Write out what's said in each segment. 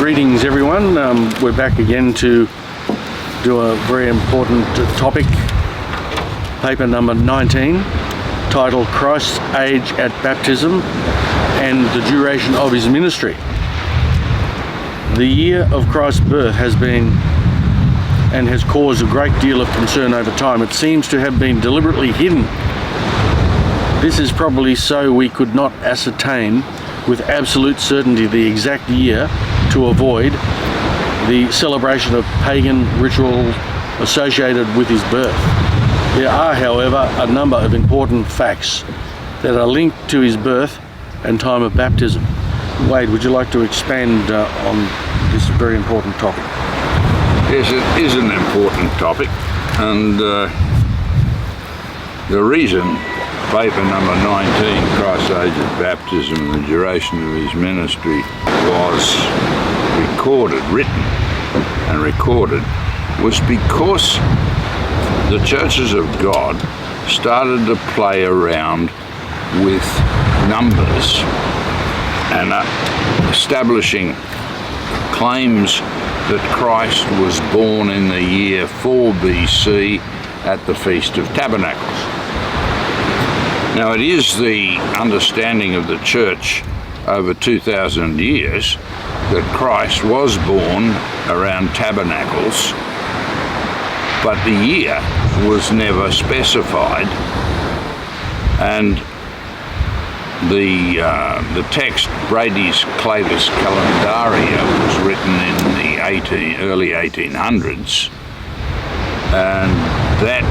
Greetings everyone, we're back again to do a very important topic, paper number 19, titled Christ's Age at Baptism and the Duration of His Ministry. The year of Christ's birth has been and has caused a great deal of concern over time. It seems to have been deliberately hidden. This is probably so we could not ascertain with absolute certainty the exact year to avoid the celebration of pagan ritual associated with his birth. There are, however, a number of important facts that are linked to his birth and time of baptism. Wade, would you like to expand on this very important topic? Yes, it is an important topic, and the reason paper number 19, Christ's Age at Baptism and the Duration of His Ministry, was recorded, was because the churches of God started to play around with numbers and establishing claims that Christ was born in the year 4 BC at the Feast of Tabernacles. Now, it is the understanding of the church over 2,000 years that Christ was born around Tabernacles, but the year was never specified, and the text Brady's Clavis Calendaria was written in the early 1800s, and that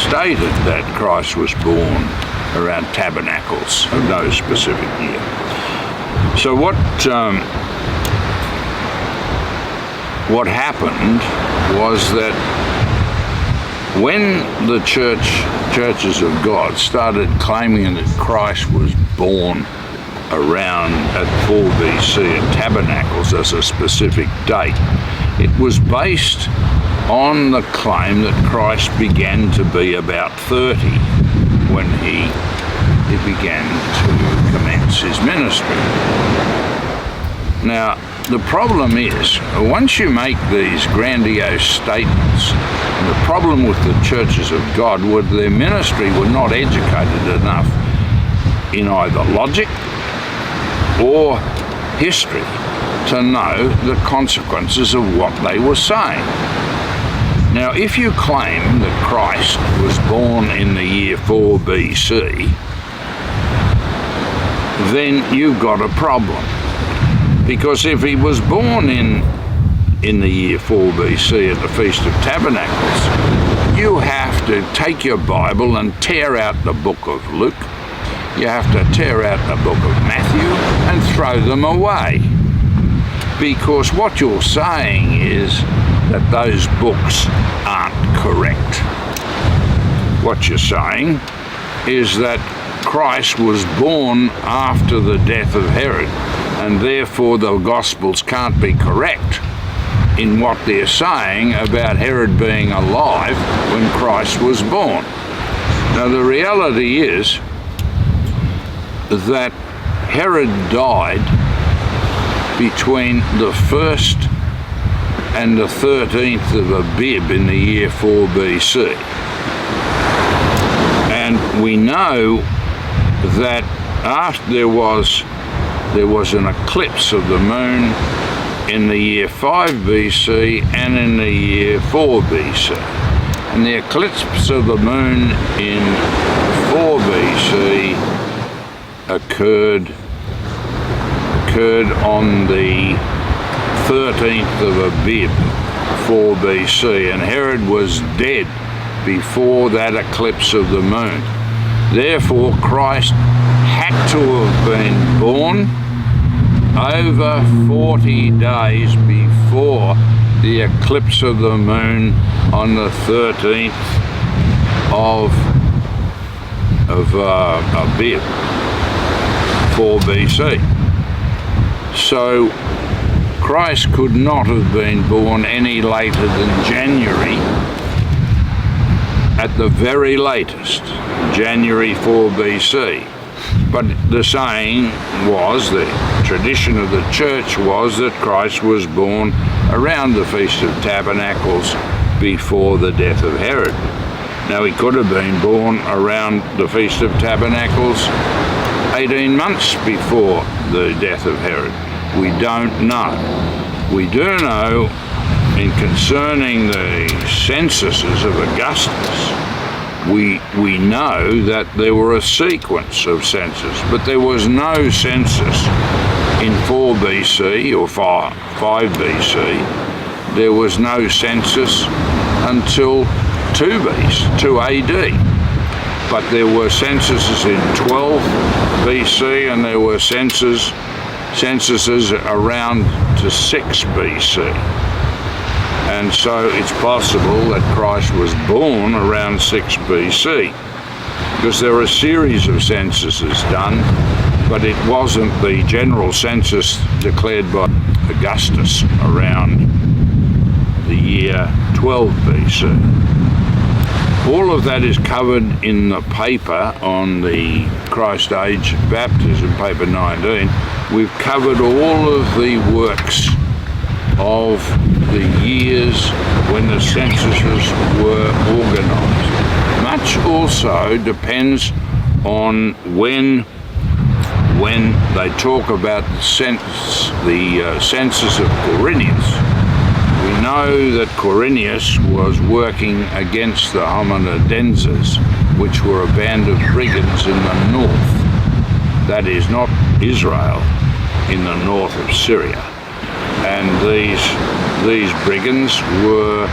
stated that Christ was born around Tabernacles of no specific year. So what happened was that when the churches of God started claiming that Christ was born around at 4 BC at Tabernacles as a specific date, it was based on the claim that Christ began to be about 30 when he began to commence his ministry. Now, the problem is, once you make these grandiose statements, the problem with the churches of God was their ministry were not educated enough in either logic or history to know the consequences of what they were saying. Now, if you claim that Christ was born in the year 4 BC, then you've got a problem. Because if he was born in the year 4 BC at the Feast of Tabernacles, you have to take your Bible and tear out the book of Luke, you have to tear out the book of Matthew and throw them away. Because what you're saying is that those books aren't correct. What you're saying is that Christ was born after the death of Herod, and therefore the Gospels can't be correct in what they're saying about Herod being alive when Christ was born. Now, the reality is that Herod died between the 1st and the 13th of Abib in the year 4 BC. And we know that after there was an eclipse of the moon in the year 5 BC and in the year 4 BC. And the eclipse of the moon in 4 BC occurred on the 13th of Abib, 4 BC, and Herod was dead before that eclipse of the moon. Therefore, Christ had to have been born over 40 days before the eclipse of the moon on the 13th of Abib, 4 BC. So Christ could not have been born any later than January, at the very latest, January 4 BC. But the saying was, the tradition of the church was that Christ was born around the Feast of Tabernacles before the death of Herod. Now, he could have been born around the Feast of Tabernacles 18 months before the death of Herod. We don't know. We do know, in concerning the censuses of Augustus, we know that there were a sequence of censuses, but there was no census in 4 BC or 5 BC. There was no census until 2 AD. But there were censuses in 12 BC, and there were censuses around to 6 BC. And so it's possible that Christ was born around 6 BC, because there are a series of censuses done, but it wasn't the general census declared by Augustus around the year 12 BC. All of that is covered in the paper on the Christ Age Baptism, paper 19. We've covered all of the works of the years when the censuses were organised. Much also depends on when they talk about the census of Quirinius. We know that Quirinius was working against the Homenidenzes, which were a band of brigands in the north. That is not Israel, in the north of Syria. And these brigands were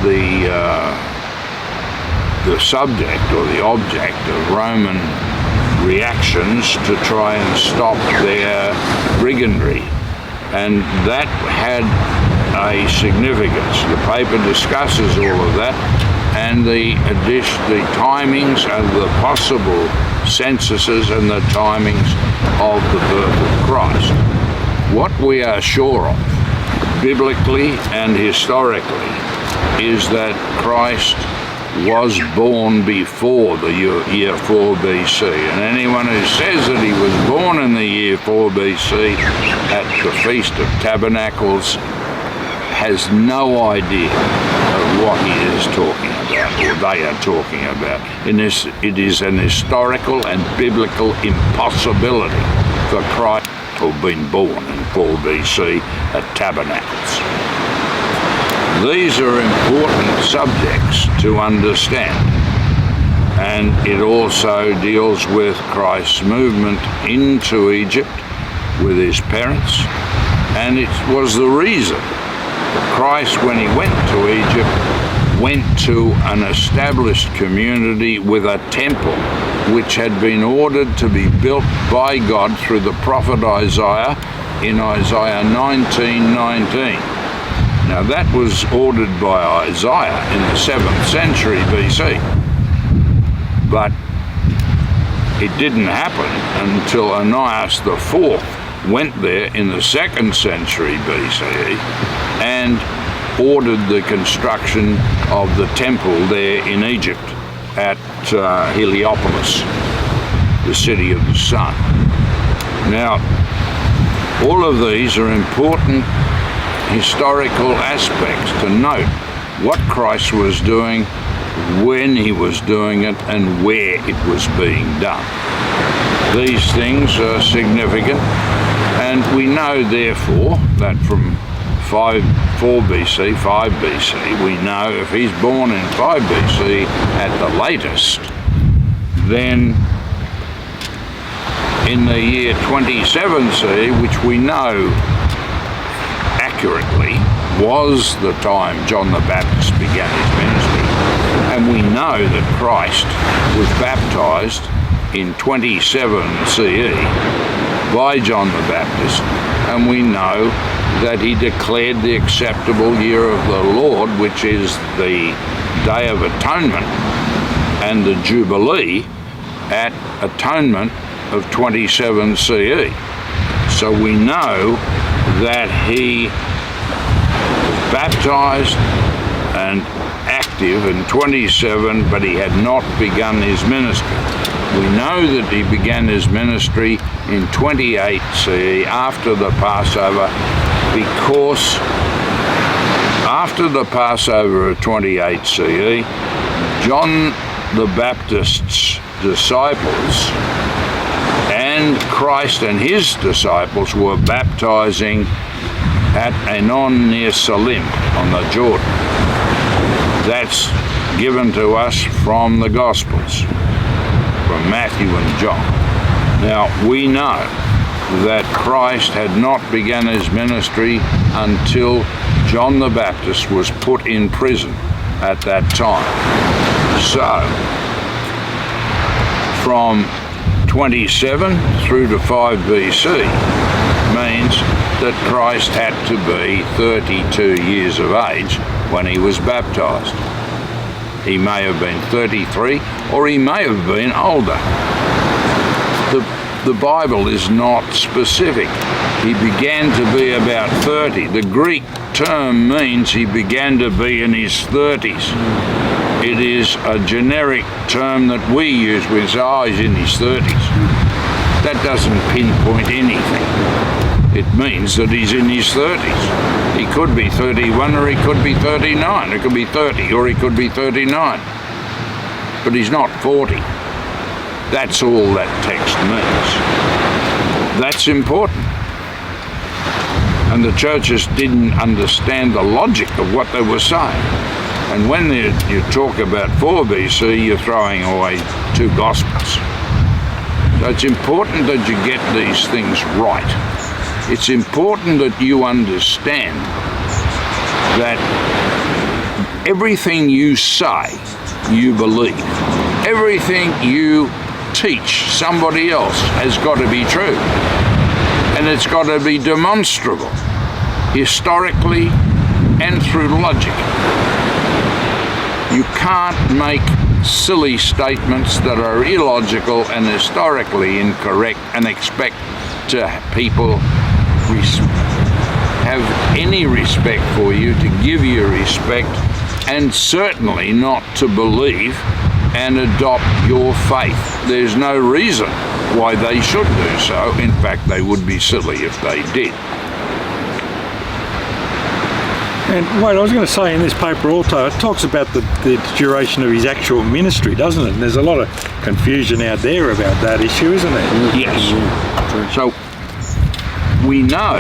the subject or the object of Roman reactions to try and stop their brigandry. And that had a significance. The paper discusses all of that, and the timings of the possible censuses and the timings of the birth of Christ. What we are sure of, biblically and historically, is that Christ was born before the year 4 BC. And anyone who says that he was born in the year 4 BC at the Feast of Tabernacles has no idea of what he is talking about, or they are talking about. It is an historical and biblical impossibility for Christ to have been born in 4 BC at Tabernacles. These are important subjects to understand, and it also deals with Christ's movement into Egypt with his parents, and it was the reason that Christ, when he went to Egypt, went to an established community with a temple which had been ordered to be built by God through the prophet Isaiah in Isaiah 19:19. Now that was ordered by Isaiah in the 7th century BC, but it didn't happen until Onias IV went there in the 2nd century BCE and ordered the construction of the temple there in Egypt at Heliopolis, the city of the sun. Now, all of these are important historical aspects to note what Christ was doing, when he was doing it, and where it was being done. These things are significant, and we know therefore that from 4 BC, 5 BC, we know if he's born in 5 BC at the latest, then in the year 27 CE, which we know accurately was the time John the Baptist began his ministry, and we know that Christ was baptized in 27 CE by John the Baptist, and we know that he declared the acceptable year of the Lord, which is the Day of Atonement and the Jubilee at Atonement of 27 CE. So we know that he was baptized and active in 27, but he had not begun his ministry. We know that he began his ministry in 28 CE after the Passover, because after the Passover of 28 CE, John the Baptist's disciples and Christ and his disciples were baptizing at Anon near Salim on the Jordan. That's given to us from the Gospels, from Matthew and John. Now, we know that Christ had not begun his ministry until John the Baptist was put in prison at that time. So, from 27 through to 5 BC means that Christ had to be 32 years of age when he was baptized. He may have been 33, or he may have been older. The Bible is not specific. He began to be about 30. The Greek term means he began to be in his 30s. It is a generic term that we use when we say, oh, he's in his 30s. That doesn't pinpoint anything. It means that he's in his 30s. He could be 31 or he could be 39. It could be 30 or he could be 39. But he's not 40. That's all that text means. That's important. And the churches didn't understand the logic of what they were saying. And when you talk about 4 BC, you're throwing away 2 Gospels. So it's important that you get these things right. It's important that you understand that everything you say, you believe. Everything you teach somebody else has got to be true. And it's got to be demonstrable, historically and through logic. You can't make silly statements that are illogical and historically incorrect and expect people have any respect for you, to give you respect, and certainly not to believe and adopt your faith. There's no reason why they should do so. In fact, they would be silly if they did. And Wade, I was going to say, in this paper also, it talks about the duration of his actual ministry, doesn't it? And there's a lot of confusion out there about that issue, isn't there? Yes. So we know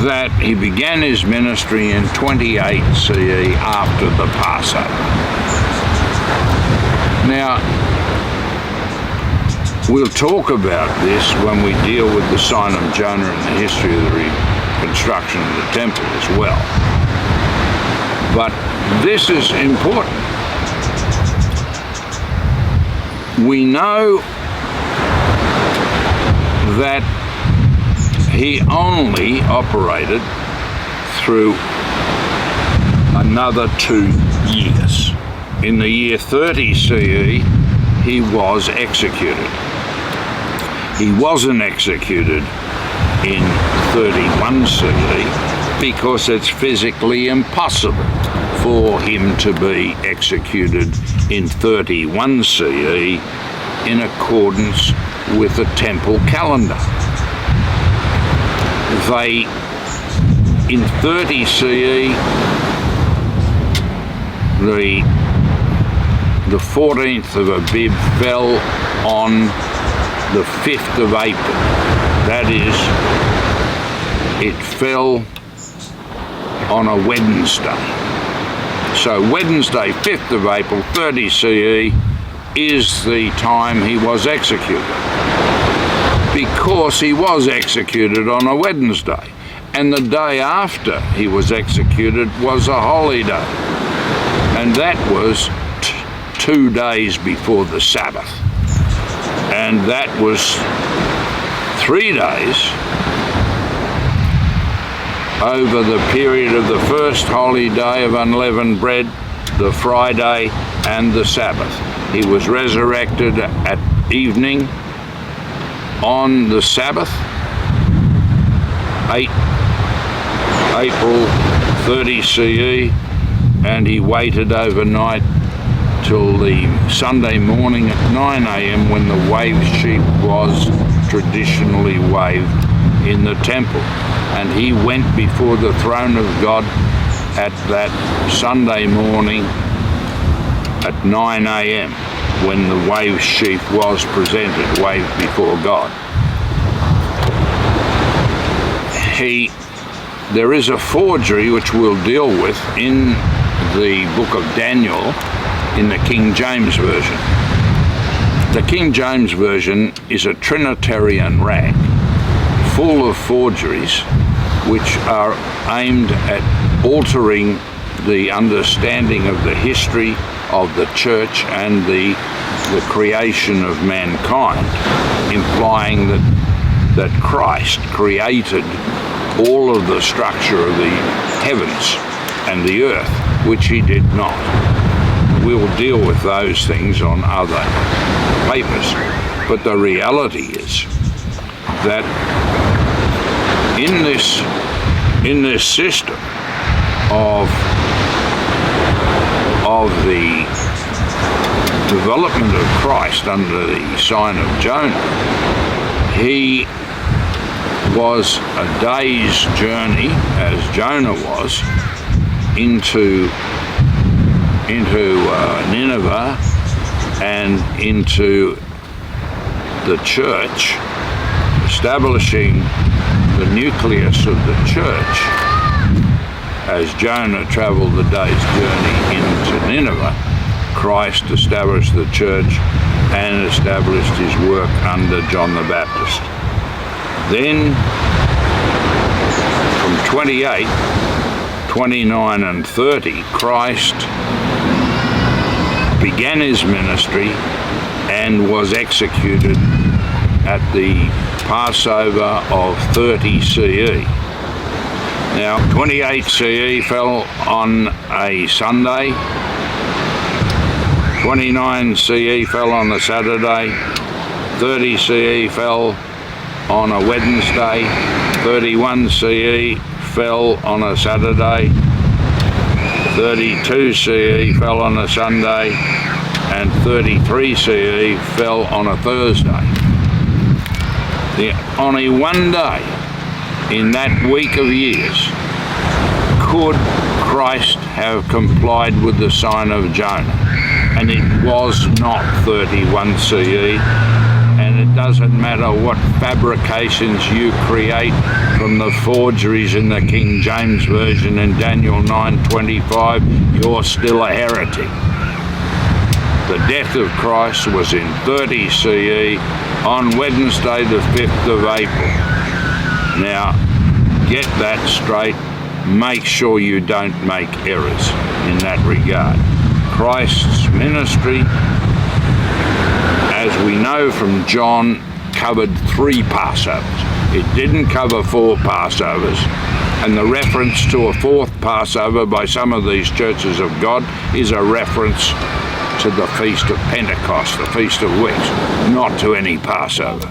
that he began his ministry in 28 CE after the Passover. Now, we'll talk about this when we deal with the sign of Jonah and the history of the reconstruction of the temple as well. But this is important. We know that he only operated through another 2 years. In the year 30 CE, he was executed. He wasn't executed in 31 CE because it's physically impossible for him to be executed in 31 CE in accordance with the temple calendar. In 30 CE, the 14th of Abib fell on the 5th of April. That is, it fell on a Wednesday. So Wednesday, 5th of April, 30 CE, is the time he was executed. Because he was executed on a Wednesday. And the day after he was executed was a holy day. And that was 2 days before the Sabbath. And that was 3 days over the period of the first holy day of unleavened bread, the Friday, and the Sabbath. He was resurrected at evening on the Sabbath, April 30 CE, and he waited overnight till the Sunday morning at 9 a.m. when the waved sheep was traditionally waved in the temple. And he went before the throne of God at that Sunday morning at 9 a.m. when the waved sheep was presented, waved before God. There is a forgery which we'll deal with in the book of Daniel in the King James Version. The King James Version is a Trinitarian rag full of forgeries which are aimed at altering the understanding of the history of the church and the creation of mankind, implying that Christ created all of the structure of the heavens and the earth, which he did not. We'll deal with those things on other papers. But the reality is that in this system of the development of Christ under the sign of Jonah, he was a day's journey, as Jonah was, into Nineveh and into the church, establishing the nucleus of the church. As Jonah travelled the day's journey into Nineveh, Christ established the church and established his work under John the Baptist. Then, from 28, 29 and 30, Christ began his ministry and was executed at the Passover of 30 CE. Now, 28 CE fell on a Sunday, 29 CE fell on a Saturday, 30 CE fell on a Wednesday, 31 CE fell on a Saturday, 32 CE fell on a Sunday, and 33 CE fell on a Thursday. Only one day in that week of years could Christ have complied with the sign of Jonah, and it was not 31 CE. And it doesn't matter what fabrications you create from the forgeries in the King James Version in Daniel 9:25, you're still a heretic. The death of Christ was in 30 CE on Wednesday the 5th of April. Now, get that straight. Make sure you don't make errors in that regard. Christ's ministry, as we know from John, covered 3 Passovers. It didn't cover 4 Passovers. And the reference to a 4th Passover by some of these churches of God is a reference to the Feast of Pentecost, the Feast of Weeks, not to any Passover.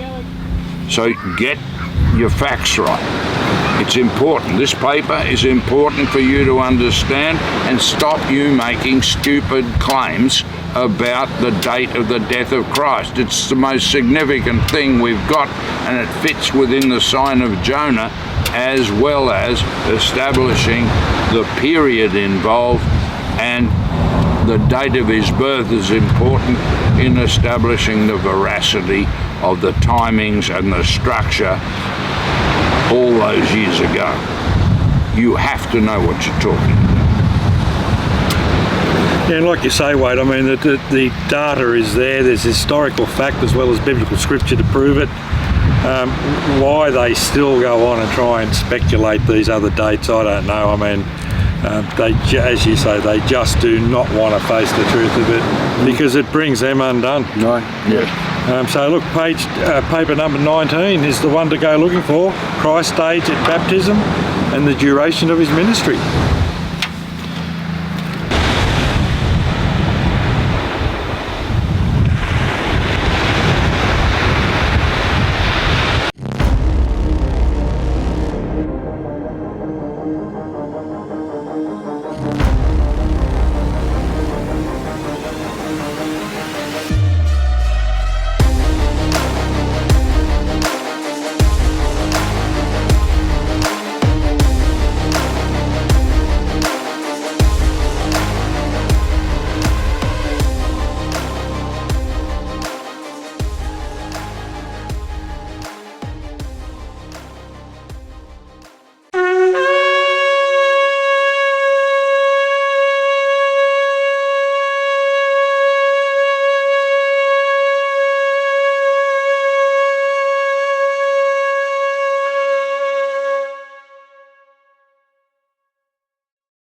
So get your facts right. It's important. This paper is important for you to understand and stop you making stupid claims about the date of the death of Christ. It's the most significant thing we've got, and it fits within the sign of Jonah, as well as establishing the period involved, and the date of his birth is important in establishing the veracity of the timings and the structure all those years ago. You have to know what you're talking about. Yeah, and like you say, Wade, I mean, the data is there. There's historical fact as well as biblical scripture to prove it. Why they still go on and try and speculate these other dates, I don't know. I mean, as you say, they just do not want to face the truth of it because it brings them undone. No, yeah. So look, paper number 19 is the one to go looking for. Christ's age at baptism and the duration of his ministry.